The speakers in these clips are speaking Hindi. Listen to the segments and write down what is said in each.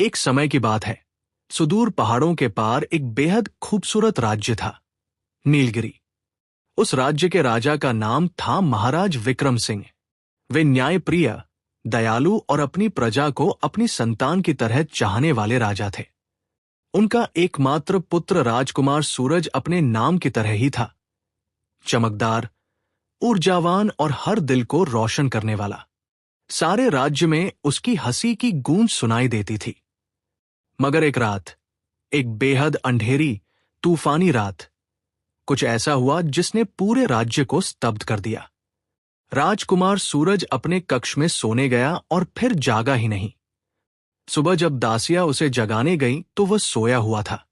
एक समय की बात है। सुदूर पहाड़ों के पार एक बेहद खूबसूरत राज्य था, नीलगिरी। उस राज्य के राजा का नाम था महाराज विक्रम सिंह। वे न्यायप्रिय, दयालु और अपनी प्रजा को अपनी संतान की तरह चाहने वाले राजा थे। उनका एकमात्र पुत्र राजकुमार सूरज अपने नाम की तरह ही था, चमकदार, ऊर्जावान और हर दिल को रोशन करने वाला। सारे राज्य में उसकी हंसी की गूंज सुनाई देती थी। मगर एक रात, एक बेहद अंधेरी, तूफानी रात, कुछ ऐसा हुआ जिसने पूरे राज्य को स्तब्ध कर दिया। राजकुमार सूरज अपने कक्ष में सोने गया और फिर जागा ही नहीं। सुबह जब दासियां उसे जगाने गईं तो वह सोया हुआ था,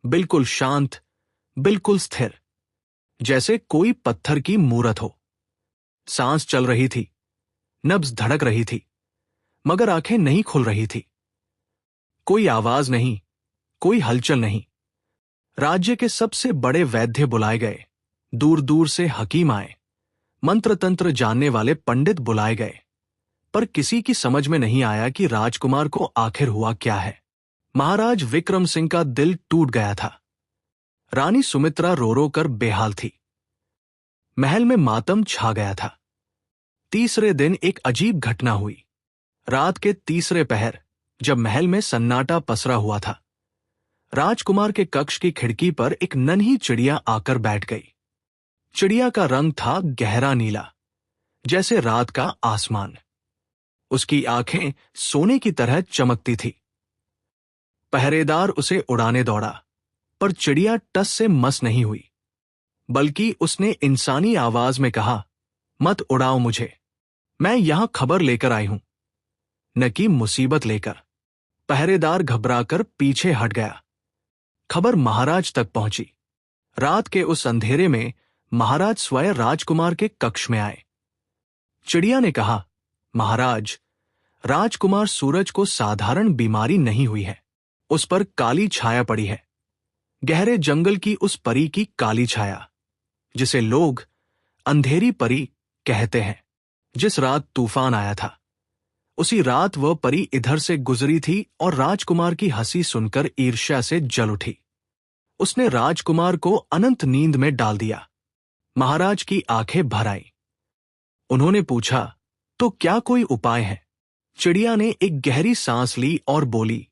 बिल्कुल शांत, बिल्कुल स्थिर, जैसे कोई पत्थर की मूरत हो। सांस चल रही थी, नब्ज धड़क रही थी, मगर आंखें नहीं खुल रही थी। कोई आवाज नहीं, कोई हलचल नहीं। राज्य के सबसे बड़े वैद्य बुलाए गए, दूर दूर से हकीम आए, मंत्र तंत्र जानने वाले पंडित बुलाए गए, पर किसी की समझ में नहीं आया कि राजकुमार को आखिर हुआ क्या है। महाराज विक्रम सिंह का दिल टूट गया था। रानी सुमित्रा रो रो कर बेहाल थी। महल में मातम छा गया था। तीसरे दिन एक अजीब घटना हुई। रात के तीसरे पहर, जब महल में सन्नाटा पसरा हुआ था, राजकुमार के कक्ष की खिड़की पर एक नन्ही चिड़िया आकर बैठ गई। चिड़िया का रंग था गहरा नीला, जैसे रात का आसमान। उसकी आंखें सोने की तरह चमकती थी। पहरेदार उसे उड़ाने दौड़ा, पर चिड़िया टस से मस नहीं हुई, बल्कि उसने इंसानी आवाज में कहा, मत उड़ाओ मुझे, मैं यहां खबर लेकर आई हूं, न कि मुसीबत लेकर। पहरेदार घबराकर पीछे हट गया। खबर महाराज तक पहुंची। रात के उस अंधेरे में महाराज स्वयं राजकुमार के कक्ष में आए। चिड़िया ने कहा, महाराज, राजकुमार सूरज को साधारण बीमारी नहीं हुई है, उस पर काली छाया पड़ी है, गहरे जंगल की उस परी की काली छाया, जिसे लोग अंधेरी परी कहते हैं। जिस रात तूफान आया था, उसी रात वह परी इधर से गुजरी थी और राजकुमार की हंसी सुनकर ईर्ष्या से जल उठी। उसने राजकुमार को अनंत नींद में डाल दिया। महाराज की आंखें भर आईं। उन्होंने पूछा, तो क्या कोई उपाय है? चिड़िया ने एक गहरी सांस ली और बोली,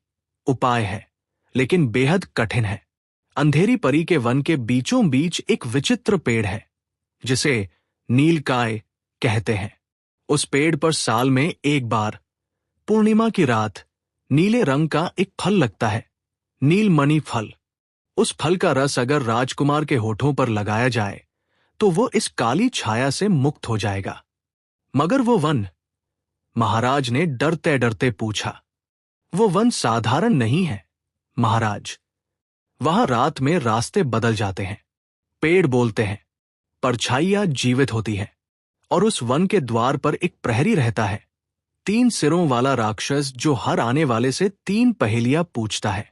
उपाय है, लेकिन बेहद कठिन है। अंधेरी परी के वन के बीचों बीच एक विचित्र पेड़ है, जिसे नीलकाय कहते हैं। उस पेड़ पर साल में एक बार, पूर्णिमा की रात, नीले रंग का एक फल लगता है, नीलमणि फल। उस फल का रस अगर राजकुमार के होठों पर लगाया जाए तो वो इस काली छाया से मुक्त हो जाएगा। मगर वो वन, महाराज ने डरते डरते पूछा। वो वन साधारण नहीं है, महाराज। वहां रात में रास्ते बदल जाते हैं, पेड़ बोलते हैं, परछाइयां जीवित होती हैं, और उस वन के द्वार पर एक प्रहरी रहता है, 3 सिरों वाला राक्षस, जो हर आने वाले से 3 पहेलियां पूछता है।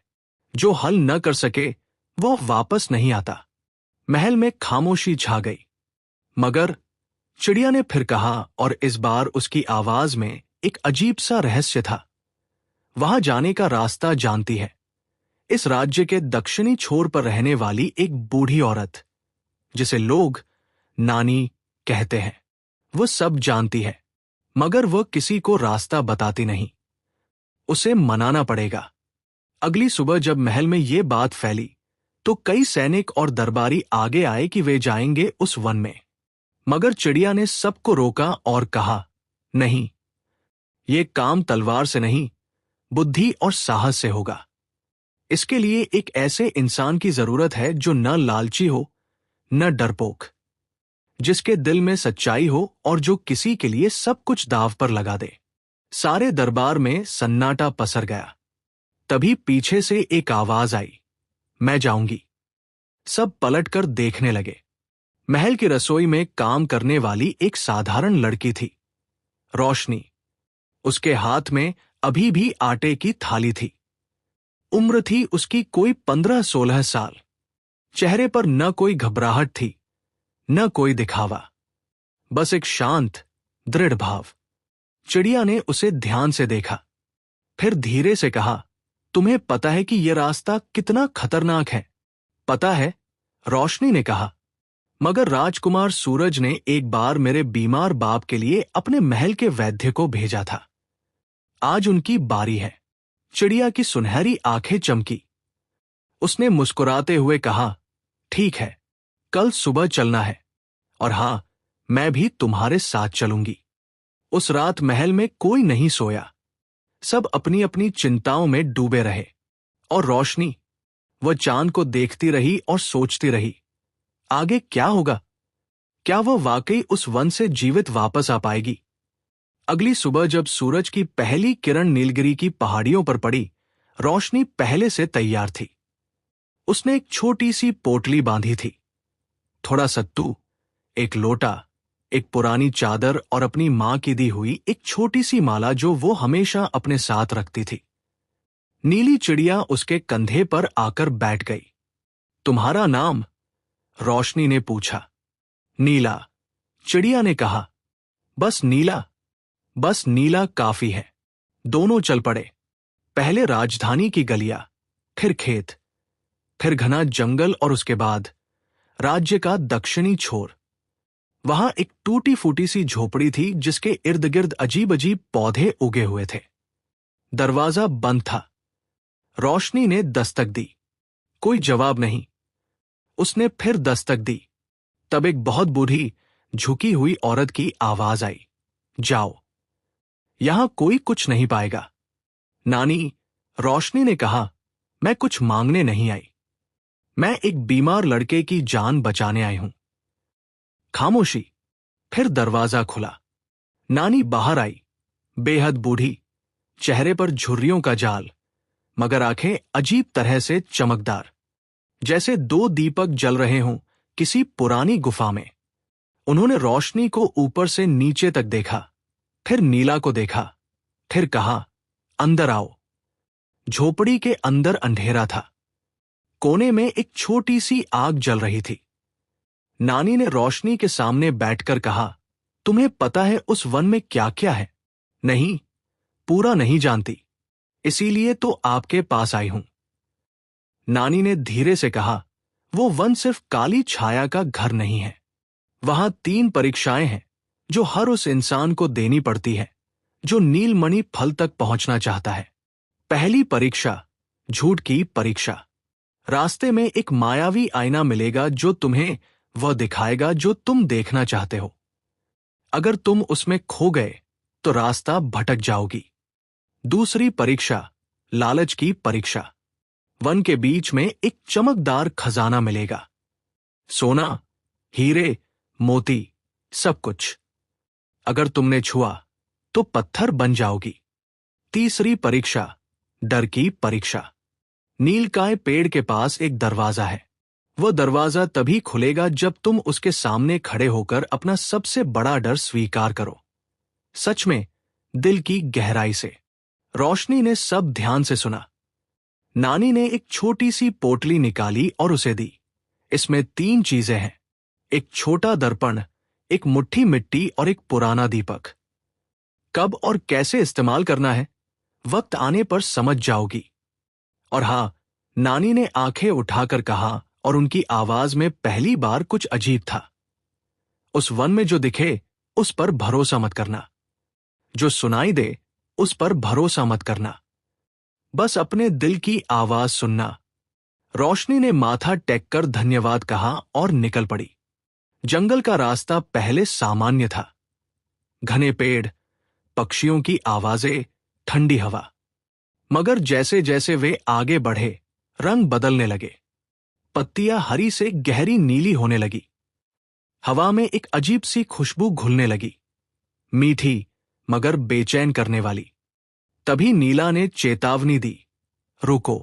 जो हल न कर सके वो वापस नहीं आता। महल में खामोशी छा गई। मगर चिड़िया ने फिर कहा, और इस बार उसकी आवाज में एक अजीब सा रहस्य था। वहां जाने का रास्ता जानती है। इस राज्य के दक्षिणी छोर पर रहने वाली एक बूढ़ी औरत, जिसे लोग नानी कहते हैं, वो सब जानती है, मगर वह किसी को रास्ता बताती नहीं। उसे मनाना पड़ेगा। अगली सुबह जब महल में ये बात फैली तो कई सैनिक और दरबारी आगे आए कि वे जाएंगे उस वन में। मगर चिड़िया ने सबको रोका और कहा, नहीं, ये काम तलवार से नहीं, बुद्धि और साहस से होगा। इसके लिए एक ऐसे इंसान की जरूरत है जो न लालची हो, न डरपोक, जिसके दिल में सच्चाई हो और जो किसी के लिए सब कुछ दांव पर लगा दे। सारे दरबार में सन्नाटा पसर गया। तभी पीछे से एक आवाज आई, मैं जाऊंगी। सब पलटकर देखने लगे। महल की रसोई में काम करने वाली एक साधारण लड़की थी, रोशनी। उसके हाथ में अभी भी आटे की थाली थी। उम्र थी उसकी कोई 15-16 साल। चेहरे पर न कोई घबराहट थी, न कोई दिखावा, बस एक शांत, दृढ़ भाव। चिड़िया ने उसे ध्यान से देखा। फिर धीरे से कहा, तुम्हें पता है कि यह रास्ता कितना खतरनाक है? पता है, रोशनी ने कहा। मगर राजकुमार सूरज ने एक बार मेरे बीमार बाप के लिए अपने महल के वैद्य को भेजा था। आज उनकी बारी है। चिड़िया की सुनहरी आंखें चमकी। उसने मुस्कुराते हुए कहा, ठीक है, कल सुबह चलना है, और हां, मैं भी तुम्हारे साथ चलूंगी। उस रात महल में कोई नहीं सोया। सब अपनी अपनी चिंताओं में डूबे रहे। और रोशनी, वह चांद को देखती रही और सोचती रही, आगे क्या होगा? क्या वह वाकई उस वन से जीवित वापस आ पाएगी? अगली सुबह जब सूरज की पहली किरण नीलगिरी की पहाड़ियों पर पड़ी, रोशनी पहले से तैयार थी। उसने एक छोटी सी पोटली बांधी थी। थोड़ा सत्तू, एक लोटा, एक पुरानी चादर और अपनी मां की दी हुई एक छोटी सी माला जो वो हमेशा अपने साथ रखती थी। नीली चिड़िया उसके कंधे पर आकर बैठ गई। तुम्हारा नाम? रोशनी ने पूछा। नीला, चिड़िया ने कहा। बस नीला? बस नीला काफी है। दोनों चल पड़े। पहले राजधानी की गलियां, फिर खेत, फिर घना जंगल और उसके बाद राज्य का दक्षिणी छोर। वहां एक टूटी फूटी सी झोपड़ी थी जिसके इर्द गिर्द अजीब अजीब पौधे उगे हुए थे। दरवाजा बंद था। रोशनी ने दस्तक दी। कोई जवाब नहीं। उसने फिर दस्तक दी। तब एक बहुत बूढ़ी, झुकी हुई औरत की आवाज आई, जाओ, यहां कोई कुछ नहीं पाएगा। नानी, रोशनी ने कहा, मैं कुछ मांगने नहीं आई। मैं एक बीमार लड़के की जान बचाने आई हूं। खामोशी। फिर दरवाजा खुला। नानी बाहर आई, बेहद बूढ़ी, चेहरे पर झुर्रियों का जाल, मगर आंखें अजीब तरह से चमकदार, जैसे दो दीपक जल रहे हों किसी पुरानी गुफा में। उन्होंने रोशनी को ऊपर से नीचे तक देखा, फिर नीला को देखा, फिर कहा, अंदर आओ। झोपड़ी के अंदर अंधेरा था। कोने में एक छोटी सी आग जल रही थी। नानी ने रोशनी के सामने बैठकर कहा, तुम्हें पता है उस वन में क्या क्या है? नहीं, पूरा नहीं जानती, इसीलिए तो आपके पास आई हूं। नानी ने धीरे से कहा, वो वन सिर्फ काली छाया का घर नहीं है। वहां 3 परीक्षाएं हैं जो हर उस इंसान को देनी पड़ती है जो नीलमणि फल तक पहुंचना चाहता है। पहली परीक्षा, झूठ की परीक्षा। रास्ते में एक मायावी आईना मिलेगा जो तुम्हें वह दिखाएगा जो तुम देखना चाहते हो। अगर तुम उसमें खो गए तो रास्ता भटक जाओगी। दूसरी परीक्षा, लालच की परीक्षा। वन के बीच में एक चमकदार खजाना मिलेगा। सोना, हीरे, मोती, सब कुछ। अगर तुमने छुआ तो पत्थर बन जाओगी। तीसरी परीक्षा, डर की परीक्षा। नीलकाय पेड़ के पास एक दरवाजा है। वह दरवाजा तभी खुलेगा जब तुम उसके सामने खड़े होकर अपना सबसे बड़ा डर स्वीकार करो। सच में, दिल की गहराई से। रोशनी ने सब ध्यान से सुना। नानी ने एक छोटी सी पोटली निकाली और उसे दी। इसमें 3 चीजें हैं, एक छोटा दर्पण, एक मुट्ठी मिट्टी और एक पुराना दीपक। कब और कैसे इस्तेमाल करना है, वक्त आने पर समझ जाओगी। और हां, नानी ने आंखें उठाकर कहा, और उनकी आवाज में पहली बार कुछ अजीब था, उस वन में जो दिखे उस पर भरोसा मत करना। जो सुनाई दे उस पर भरोसा मत करना। बस अपने दिल की आवाज सुनना। रोशनी ने माथा टेककर धन्यवाद कहा और निकल पड़ी। जंगल का रास्ता पहले सामान्य था। घने पेड़, पक्षियों की आवाजें, ठंडी हवा। मगर जैसे जैसे वे आगे बढ़े, रंग बदलने लगे। पत्तियां हरी से गहरी नीली होने लगी। हवा में एक अजीब सी खुशबू घुलने लगी, मीठी मगर बेचैन करने वाली। तभी नीला ने चेतावनी दी, रुको।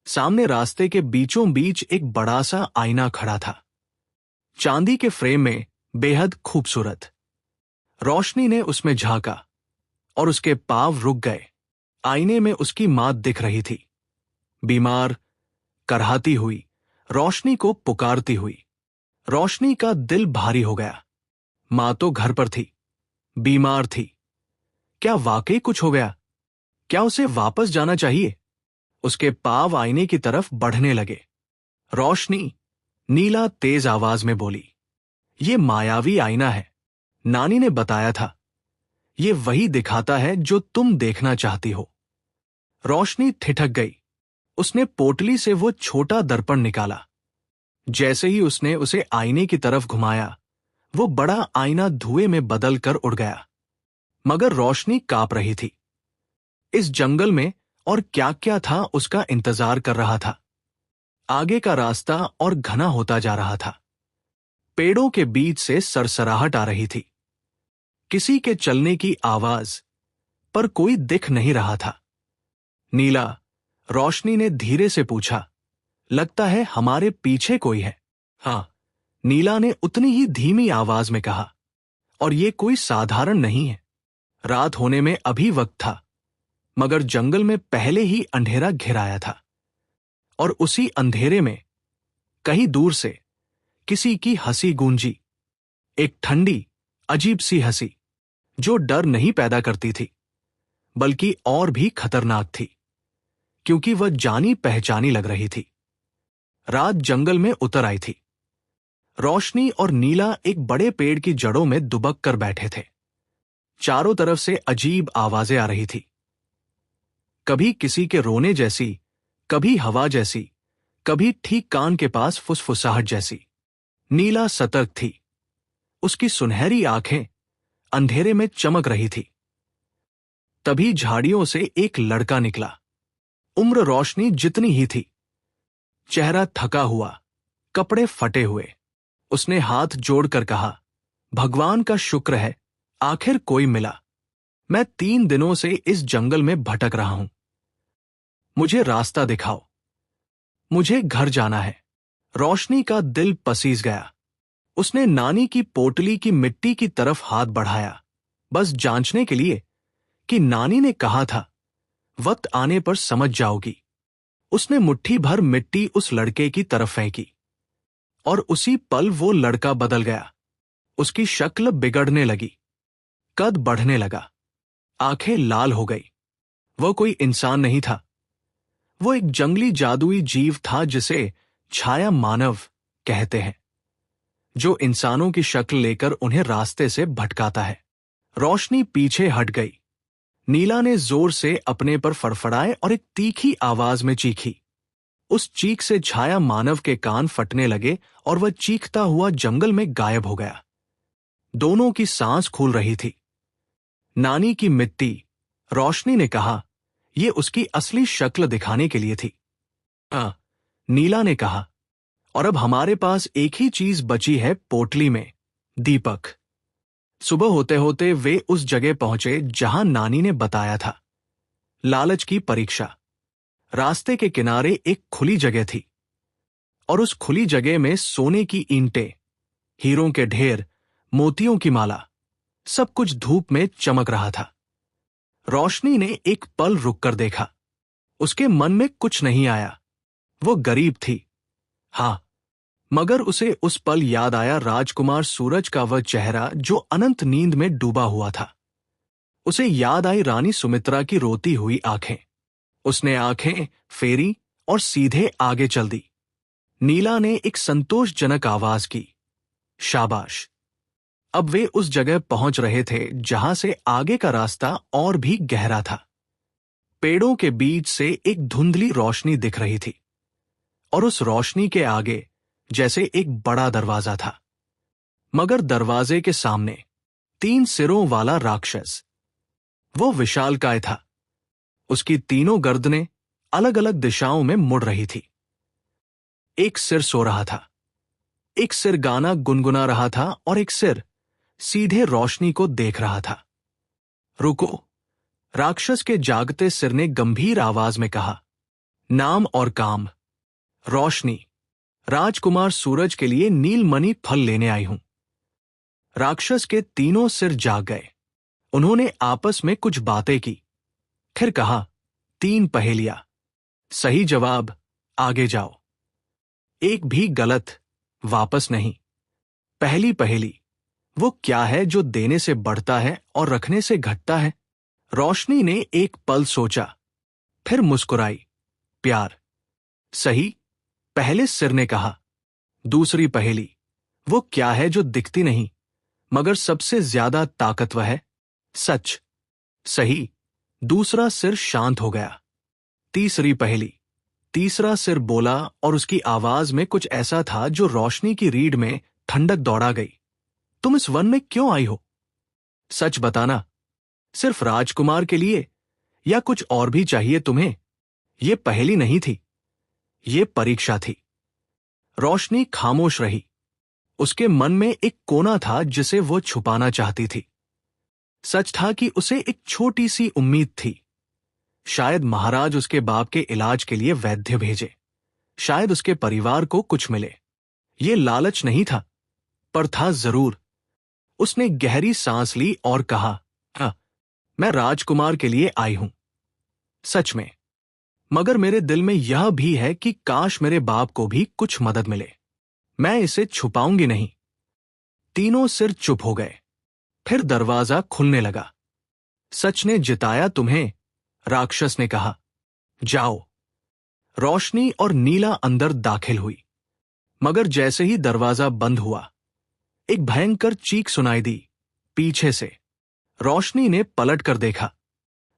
सामने रास्ते के बीचों बीच एक बड़ा सा आईना खड़ा था, चांदी के फ्रेम में, बेहद खूबसूरत। रोशनी ने उसमें झांका और उसके पांव रुक गए। आईने में उसकी मां दिख रही थी, बीमार, करहाती हुई, रोशनी को पुकारती हुई। रोशनी का दिल भारी हो गया। मां तो घर पर थी, बीमार थी। क्या वाकई कुछ हो गया? क्या उसे वापस जाना चाहिए? उसके पांव आईने की तरफ बढ़ने लगे। रोशनी, नीला तेज आवाज में बोली, ये मायावी आईना है। नानी ने बताया था, ये वही दिखाता है जो तुम देखना चाहती हो। रोशनी ठिठक गई। उसने पोटली से वो छोटा दर्पण निकाला। जैसे ही उसने उसे आईने की तरफ घुमाया, वो बड़ा आईना धुएं में बदल कर उड़ गया। मगर रोशनी कांप रही थी। इस जंगल में और क्या क्या था उसका इंतजार कर रहा था। आगे का रास्ता और घना होता जा रहा था। पेड़ों के बीच से सरसराहट आ रही थी, किसी के चलने की आवाज, पर कोई दिख नहीं रहा था। नीला, रोशनी ने धीरे से पूछा, लगता है हमारे पीछे कोई है? हाँ, नीला ने उतनी ही धीमी आवाज में कहा, और ये कोई साधारण नहीं है। रात होने में अभी वक्त था, मगर जंगल में पहले ही अंधेरा घिराया था। और उसी अंधेरे में कहीं दूर से किसी की हंसी गूंजी, एक ठंडी, अजीब सी हंसी, जो डर नहीं पैदा करती थी, बल्कि और भी खतरनाक थी, क्योंकि वह जानी पहचानी लग रही थी। रात जंगल में उतर आई थी। रोशनी और नीला एक बड़े पेड़ की जड़ों में दुबक कर बैठे थे। चारों तरफ से अजीब आवाजें आ रही थी, कभी किसी के रोने जैसी, कभी हवा जैसी, कभी ठीक कान के पास फुसफुसाहट जैसी। नीला सतर्क थी। उसकी सुनहरी आंखें अंधेरे में चमक रही थी। तभी झाड़ियों से एक लड़का निकला। उम्र रोशनी जितनी ही थी, चेहरा थका हुआ, कपड़े फटे हुए। उसने हाथ जोड़कर कहा, भगवान का शुक्र है, आखिर कोई मिला। मैं 3 दिनों से इस जंगल में भटक रहा हूं। मुझे रास्ता दिखाओ, मुझे घर जाना है। रोशनी का दिल पसीज गया। उसने नानी की पोटली की मिट्टी की तरफ हाथ बढ़ाया, बस जांचने के लिए कि नानी ने कहा था, वक्त आने पर समझ जाओगी। उसने मुट्ठी भर मिट्टी उस लड़के की तरफ फेंकी, और उसी पल वो लड़का बदल गया। उसकी शक्ल बिगड़ने लगी, कद बढ़ने लगा, आंखें लाल हो गई। वह कोई इंसान नहीं था, वो एक जंगली जादुई जीव था जिसे छाया मानव कहते हैं, जो इंसानों की शक्ल लेकर उन्हें रास्ते से भटकाता है। रोशनी पीछे हट गई। नीला ने जोर से अपने पर फड़फड़ाए और एक तीखी आवाज में चीखी। उस चीख से छाया मानव के कान फटने लगे और वह चीखता हुआ जंगल में गायब हो गया। दोनों की सांस फूल रही थी। नानी की मिट्टी, रोशनी ने कहा, यह उसकी असली शक्ल दिखाने के लिए थी। हाँ, नीला ने कहा, और अब हमारे पास एक ही चीज बची है पोटली में, दीपक। सुबह होते होते वे उस जगह पहुंचे जहां नानी ने बताया था, लालच की परीक्षा। रास्ते के किनारे एक खुली जगह थी, और उस खुली जगह में सोने की ईंटें, हीरों के ढेर, मोतियों की माला, सब कुछ धूप में चमक रहा था। रोशनी ने एक पल रुककर देखा। उसके मन में कुछ नहीं आया। वो गरीब थी, हां, मगर उसे उस पल याद आया राजकुमार सूरज का वह चेहरा जो अनंत नींद में डूबा हुआ था। उसे याद आई रानी सुमित्रा की रोती हुई आंखें। उसने आंखें फेरी और सीधे आगे चल दी। नीला ने एक संतोषजनक आवाज की, शाबाश। अब वे उस जगह पहुंच रहे थे जहां से आगे का रास्ता और भी गहरा था। पेड़ों के बीच से एक धुंधली रोशनी दिख रही थी, और उस रोशनी के आगे जैसे एक बड़ा दरवाजा था, मगर दरवाजे के सामने 3 सिरों वाला राक्षस। वो विशालकाय था। उसकी तीनों गर्दनें अलग अलग दिशाओं में मुड़ रही थी। एक सिर सो रहा था, एक सिर गाना गुनगुना रहा था, और एक सिर सीधे रोशनी को देख रहा था। रुको, राक्षस के जागते सिर ने गंभीर आवाज में कहा, नाम और काम, रोशनी, राजकुमार सूरज के लिए नीलमणि फल लेने आई हूं। राक्षस के तीनों सिर जाग गए। उन्होंने आपस में कुछ बातें की, फिर कहा, 3 पहेलियां, सही जवाब, आगे जाओ। एक भी गलत, वापस नहीं। पहली पहेली, वो क्या है जो देने से बढ़ता है और रखने से घटता है? रोशनी ने एक पल सोचा, फिर मुस्कुराई। प्यार। सही, पहले सिर ने कहा। दूसरी पहेली, वो क्या है जो दिखती नहीं मगर सबसे ज्यादा ताकतवर है? सच। सही, दूसरा सिर शांत हो गया। तीसरी पहेली, तीसरा सिर बोला और उसकी आवाज में कुछ ऐसा था जो रोशनी की रीढ़ में ठंडक दौड़ा गई। तुम इस वन में क्यों आई हो? सच बताना, सिर्फ राजकुमार के लिए या कुछ और भी चाहिए तुम्हें? ये पहेली नहीं थी, ये परीक्षा थी। रोशनी खामोश रही। उसके मन में एक कोना था जिसे वो छुपाना चाहती थी। सच था कि उसे एक छोटी सी उम्मीद थी। शायद महाराज उसके बाप के इलाज के लिए वैद्य भेजे, शायद उसके परिवार को कुछ मिले। ये लालच नहीं था, पर था जरूर। उसने गहरी सांस ली और कहा, हाँ, मैं राजकुमार के लिए आई हूं। सच में। मगर मेरे दिल में यह भी है कि काश मेरे बाप को भी कुछ मदद मिले। मैं इसे छुपाऊंगी नहीं। तीनों सिर चुप हो गए। फिर दरवाजा खुलने लगा। सच ने जिताया तुम्हें, राक्षस ने कहा। जाओ। रोशनी और नीला अंदर दाखिल हुई। मगर जैसे ही दरवाजा बंद हुआ, एक भयंकर चीख सुनाई दी पीछे से। रोशनी ने पलट कर देखा।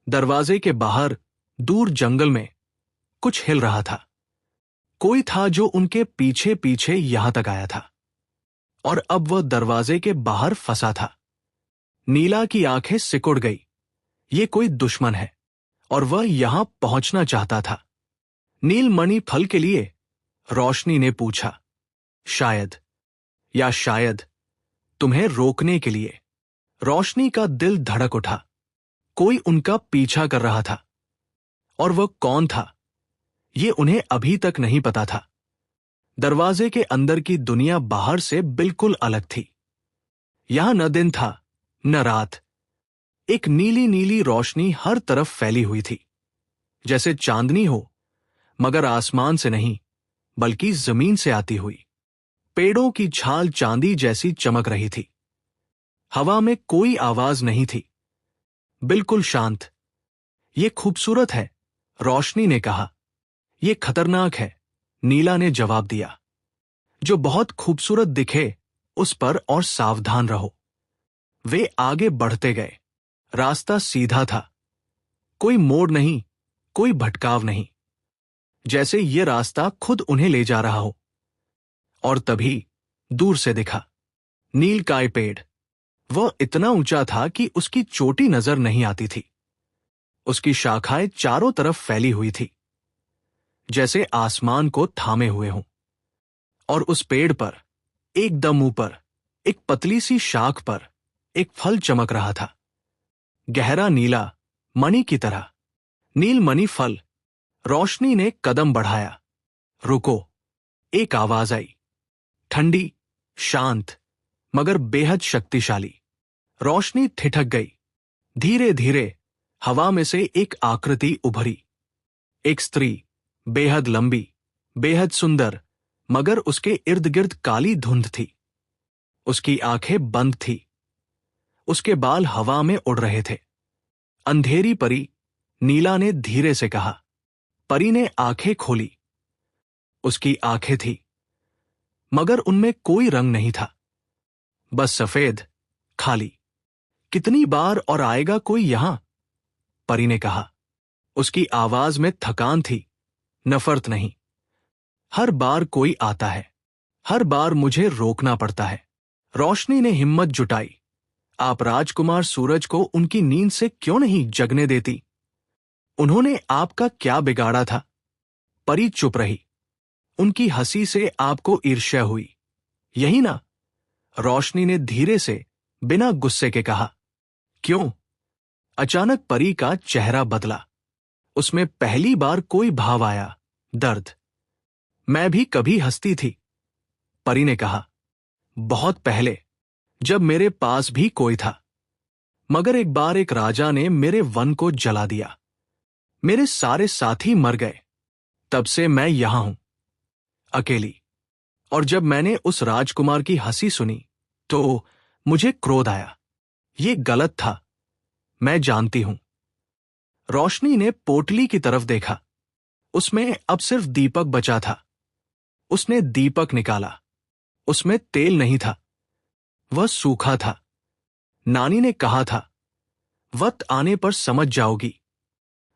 दरवाजे के बाहर दूर जंगल में कुछ हिल रहा था। कोई था जो उनके पीछे पीछे यहां तक आया था, और अब वह दरवाजे के बाहर फंसा था। नीला की आंखें सिकुड़ गई। ये कोई दुश्मन है और वह यहां पहुंचना चाहता था। नीलमणि फल के लिए? रोशनी ने पूछा। शायद, या शायद तुम्हें रोकने के लिए। रोशनी का दिल धड़क उठा। कोई उनका पीछा कर रहा था। और वह कौन था, ये उन्हें अभी तक नहीं पता था। दरवाजे के अंदर की दुनिया बाहर से बिल्कुल अलग थी। यहां न दिन था न रात। एक नीली नीली रोशनी हर तरफ फैली हुई थी, जैसे चांदनी हो, मगर आसमान से नहीं बल्कि जमीन से आती हुई। पेड़ों की छाल चांदी जैसी चमक रही थी। हवा में कोई आवाज नहीं थी, बिल्कुल शांत। ये खूबसूरत है, रोशनी ने कहा। ये खतरनाक है, नीला ने जवाब दिया। जो बहुत खूबसूरत दिखे उस पर और सावधान रहो। वे आगे बढ़ते गए। रास्ता सीधा था, कोई मोड़ नहीं, कोई भटकाव नहीं, जैसे ये रास्ता खुद उन्हें ले जा रहा हो। और तभी दूर से दिखा नीलकाय पेड़। वह इतना ऊंचा था कि उसकी चोटी नजर नहीं आती थी। उसकी शाखाएं चारों तरफ फैली हुई थी, जैसे आसमान को थामे हुए हों। और उस पेड़ पर एकदम ऊपर एक पतली सी शाख पर एक फल चमक रहा था, गहरा नीला, मणि की तरह। नीलमणि फल। रोशनी ने कदम बढ़ाया। रुको, एक आवाज आई, ठंडी, शांत, मगर बेहद शक्तिशाली। रोशनी ठिठक गई। धीरे धीरे हवा में से एक आकृति उभरी। एक स्त्री, बेहद लंबी, बेहद सुंदर, मगर उसके इर्द गिर्द काली धुंध थी। उसकी आंखें बंद थी। उसके बाल हवा में उड़ रहे थे। अंधेरी परी, नीला ने धीरे से कहा। परी ने आंखें खोली। उसकी आंखें थी, मगर उनमें कोई रंग नहीं था, बस सफेद, खाली। कितनी बार और आएगा कोई यहां? परी ने कहा। उसकी आवाज में थकान थी, नफरत नहीं। हर बार कोई आता है, हर बार मुझे रोकना पड़ता है। रोशनी ने हिम्मत जुटाई। आप राजकुमार सूरज को उनकी नींद से क्यों नहीं जगने देती? उन्होंने आपका क्या बिगाड़ा था? परी चुप रही। उनकी हंसी से आपको ईर्ष्या हुई, यही ना? रोशनी ने धीरे से, बिना गुस्से के कहा। क्यों? अचानक परी का चेहरा बदला। उसमें पहली बार कोई भाव आया, दर्द। मैं भी कभी हंसती थी, परी ने कहा। बहुत पहले, जब मेरे पास भी कोई था। मगर एक बार एक राजा ने मेरे वन को जला दिया। मेरे सारे साथी मर गए। तब से मैं यहां हूं, अकेली। और जब मैंने उस राजकुमार की हंसी सुनी तो मुझे क्रोध आया। ये गलत था, मैं जानती हूं। रोशनी ने पोटली की तरफ देखा। उसमें अब सिर्फ दीपक बचा था। उसने दीपक निकाला। उसमें तेल नहीं था, वह सूखा था। नानी ने कहा था, वक्त आने पर समझ जाओगी।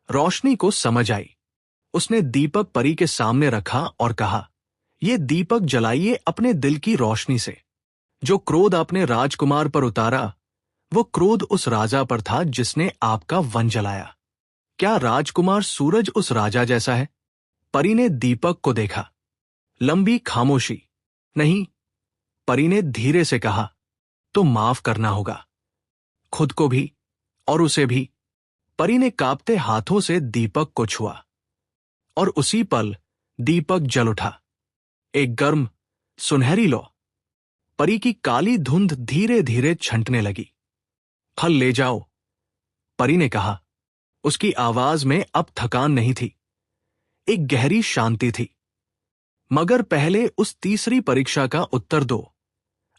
रोशनी को समझ आई। उसने दीपक परी के सामने रखा और कहा, यह दीपक जलाइए अपने दिल की रोशनी से। जो क्रोध आपने राजकुमार पर उतारा, वो क्रोध उस राजा पर था जिसने आपका वन जलाया। क्या राजकुमार सूरज उस राजा जैसा है? परी ने दीपक को देखा। लंबी खामोशी। नहीं, परी ने धीरे से कहा, तो माफ करना होगा, खुद को भी और उसे भी। परी ने कांपते हाथों से दीपक को छुआ और उसी पल दीपक जल उठा। एक गर्म सुनहरी लौ। परी की काली धुंध धीरे धीरे छंटने लगी। फल ले जाओ, परी ने कहा। उसकी आवाज में अब थकान नहीं थी, एक गहरी शांति थी। मगर पहले उस तीसरी परीक्षा का उत्तर दो,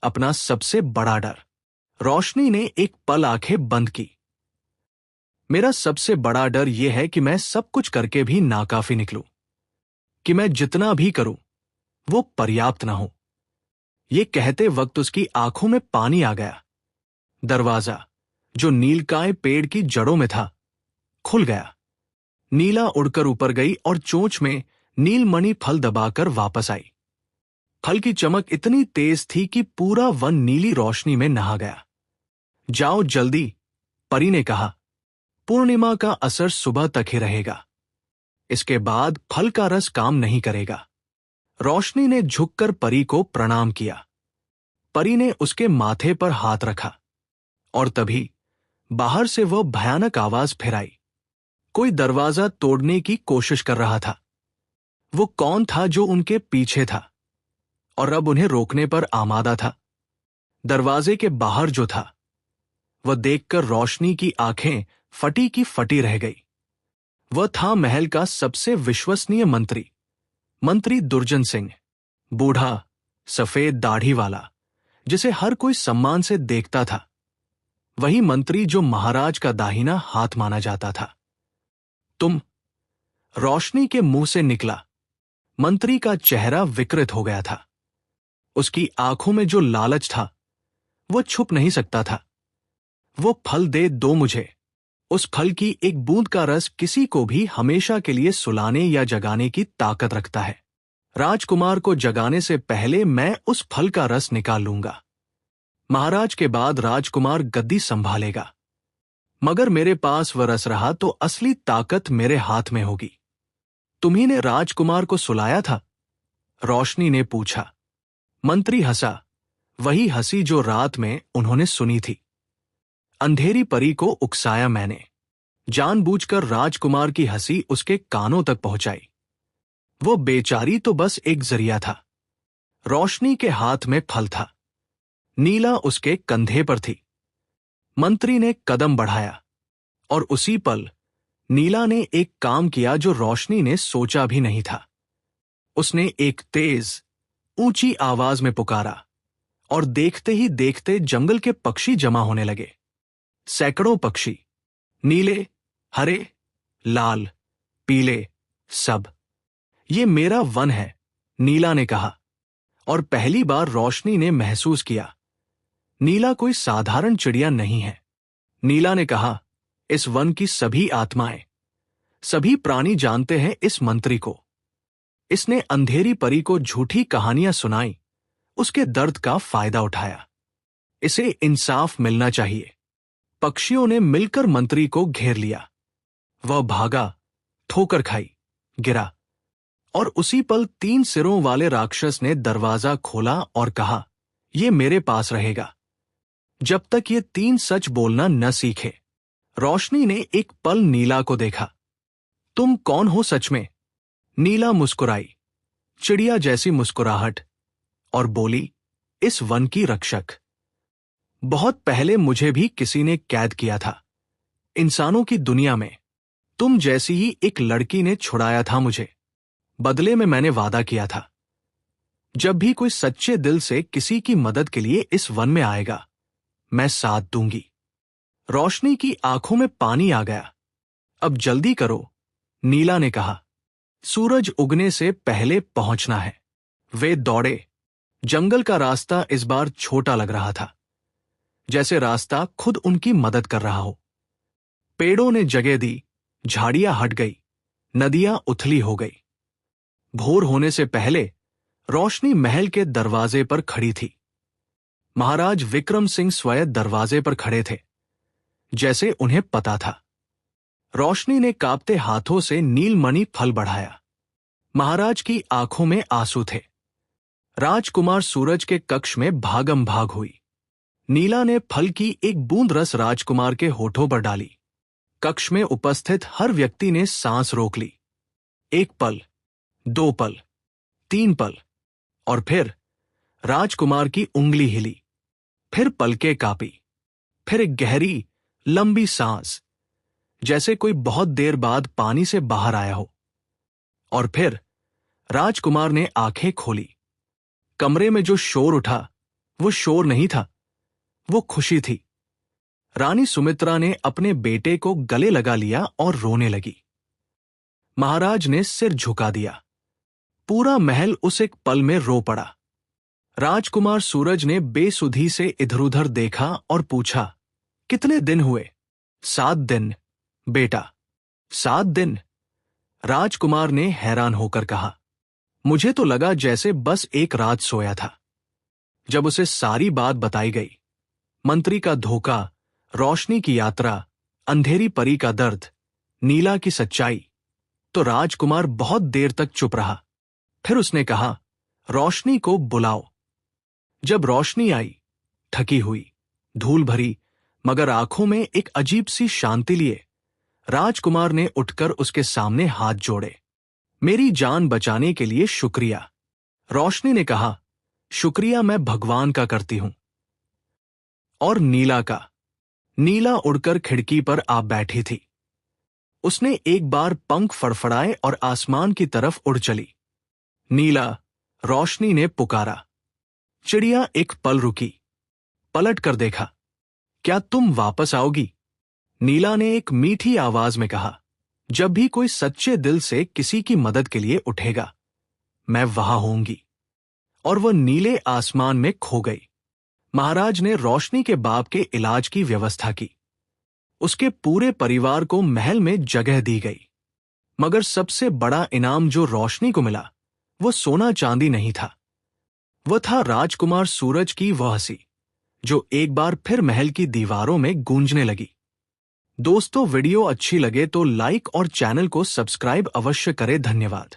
अपना सबसे बड़ा डर। रोशनी ने एक पल आंखें बंद की। मेरा सबसे बड़ा डर यह है कि मैं सब कुछ करके भी नाकाफी निकलूं, कि मैं जितना भी करूं वो पर्याप्त ना हो। ये कहते वक्त उसकी आंखों में पानी आ गया। दरवाजा, जो नीलकाय पेड़ की जड़ों में था, खुल गया। नीला उड़कर ऊपर गई और चोंच में नीलमणि फल दबाकर वापस आई। फल की चमक इतनी तेज थी कि पूरा वन नीली रोशनी में नहा गया। जाओ जल्दी, परी ने कहा। पूर्णिमा का असर सुबह तक ही रहेगा। इसके बाद फल का रस काम नहीं करेगा। रोशनी ने झुककर परी को प्रणाम किया। परी ने उसके माथे पर हाथ रखा और तभी बाहर से वह भयानक आवाज फिर आई। कोई दरवाजा तोड़ने की कोशिश कर रहा था। वो कौन था जो उनके पीछे था और अब उन्हें रोकने पर आमादा था? दरवाजे के बाहर जो था, वह देखकर रोशनी की आंखें फटी की फटी रह गई। वह था महल का सबसे विश्वसनीय मंत्री, मंत्री दुर्जन सिंह। बूढ़ा, सफेद दाढ़ी वाला, जिसे हर कोई सम्मान से देखता था। वही मंत्री जो महाराज का दाहिना हाथ माना जाता था। तुम? रोशनी के मुंह से निकला। मंत्री का चेहरा विकृत हो गया था। उसकी आंखों में जो लालच था, वो छुप नहीं सकता था। वो फल दे दो मुझे। उस फल की एक बूंद का रस किसी को भी हमेशा के लिए सुलाने या जगाने की ताकत रखता है। राजकुमार को जगाने से पहले मैं उस फल का रस निकाल लूंगा। महाराज के बाद राजकुमार गद्दी संभालेगा। मगर मेरे पास वह रस रहा तो असली ताकत मेरे हाथ में होगी। तुम्ही ने राजकुमार को सुलाया था? रोशनी ने पूछा। मंत्री हंसा, वही हंसी जो रात में उन्होंने सुनी थी। अंधेरी परी को उकसाया मैंने, जानबूझकर राजकुमार की हंसी उसके कानों तक पहुंचाई। वो बेचारी तो बस एक जरिया था। रोशनी के हाथ में फल था, नीला उसके कंधे पर थी। मंत्री ने कदम बढ़ाया और उसी पल नीला ने एक काम किया जो रोशनी ने सोचा भी नहीं था। उसने एक तेज, ऊंची आवाज में पुकारा और देखते ही देखते जंगल के पक्षी जमा होने लगे। सैकड़ों पक्षी, नीले, हरे, लाल, पीले, सब। ये मेरा वन है, नीला ने कहा। और पहली बार रोशनी ने महसूस किया, नीला कोई साधारण चिड़िया नहीं है। नीला ने कहा, इस वन की सभी आत्माएं, सभी प्राणी जानते हैं इस मंत्री को। इसने अंधेरी परी को झूठी कहानियां सुनाई, उसके दर्द का फायदा उठाया। इसे इंसाफ मिलना चाहिए। पक्षियों ने मिलकर मंत्री को घेर लिया। वह भागा, ठोकर खाई, गिरा और उसी पल 3 सिरों वाले राक्षस ने दरवाजा खोला और कहा, यह मेरे पास रहेगा जब तक ये 3 सच बोलना न सीखे। रोशनी ने एक पल नीला को देखा। तुम कौन हो सच में? नीला मुस्कुराई, चिड़िया जैसी मुस्कुराहट, और बोली, इस वन की रक्षक। बहुत पहले मुझे भी किसी ने कैद किया था, इंसानों की दुनिया में। तुम जैसी ही एक लड़की ने छुड़ाया था मुझे। बदले में मैंने वादा किया था, जब भी कोई सच्चे दिल से किसी की मदद के लिए इस वन में आएगा, मैं साथ दूंगी। रोशनी की आंखों में पानी आ गया। अब जल्दी करो, नीला ने कहा। सूरज उगने से पहले पहुंचना है। वे दौड़े। जंगल का रास्ता इस बार छोटा लग रहा था, जैसे रास्ता खुद उनकी मदद कर रहा हो। पेड़ों ने जगह दी, झाड़ियां हट गई, नदियां उथली हो गई। भोर होने से पहले रोशनी महल के दरवाजे पर खड़ी थी। महाराज विक्रम सिंह स्वयं दरवाजे पर खड़े थे, जैसे उन्हें पता था। रोशनी ने कांपते हाथों से नीलमणि फल बढ़ाया। महाराज की आंखों में आंसू थे। राजकुमार सूरज के कक्ष में भागम भाग हुई। नीला ने फल की एक बूंद रस राजकुमार के होठों पर डाली। कक्ष में उपस्थित हर व्यक्ति ने सांस रोक ली। 1 पल, 2 पल, 3 पल, और फिर राजकुमार की उंगली हिली। फिर पलकें कांपी। फिर एक गहरी, लंबी सांस, जैसे कोई बहुत देर बाद पानी से बाहर आया हो। और फिर राजकुमार ने आंखें खोली। कमरे में जो शोर उठा, वो शोर नहीं था, वो खुशी थी। रानी सुमित्रा ने अपने बेटे को गले लगा लिया और रोने लगी। महाराज ने सिर झुका दिया। पूरा महल उस एक पल में रो पड़ा। राजकुमार सूरज ने बेसुधी से इधर-उधर देखा और पूछा, कितने दिन हुए? 7 दिन, बेटा, 7 दिन। राजकुमार ने हैरान होकर कहा, मुझे तो लगा जैसे बस एक रात सोया था। जब उसे सारी बात बताई गई, मंत्री का धोखा, रोशनी की यात्रा, अंधेरी परी का दर्द, नीला की सच्चाई, तो राजकुमार बहुत देर तक चुप रहा। फिर उसने कहा, रोशनी को बुलाओ। जब रोशनी आई, थकी हुई, धूल भरी, मगर आंखों में एक अजीब सी शांति लिए, राजकुमार ने उठकर उसके सामने हाथ जोड़े। मेरी जान बचाने के लिए शुक्रिया। रोशनी ने कहा, शुक्रिया मैं भगवान का करती हूं। और नीला का। नीला उड़कर खिड़की पर आ बैठी थी। उसने एक बार पंख फड़फड़ाए और आसमान की तरफ उड़ चली। नीला, रोशनी ने पुकारा। चिड़िया एक पल रुकी, पलट कर देखा। क्या तुम वापस आओगी? नीला ने एक मीठी आवाज में कहा। जब भी कोई सच्चे दिल से किसी की मदद के लिए उठेगा, मैं वहां होंगी। और वह नीले आसमान में खो गई। महाराज ने रोशनी के बाप के इलाज की व्यवस्था की। उसके पूरे परिवार को महल में जगह दी गई। मगर सबसे बड़ा इनाम जो रोशनी को मिला, वो सोना चांदी नहीं था। वह था राजकुमार सूरज की वह हंसी, जो एक बार फिर महल की दीवारों में गूंजने लगी। दोस्तों, वीडियो अच्छी लगे तो लाइक और चैनल को सब्सक्राइब अवश्य करें। धन्यवाद।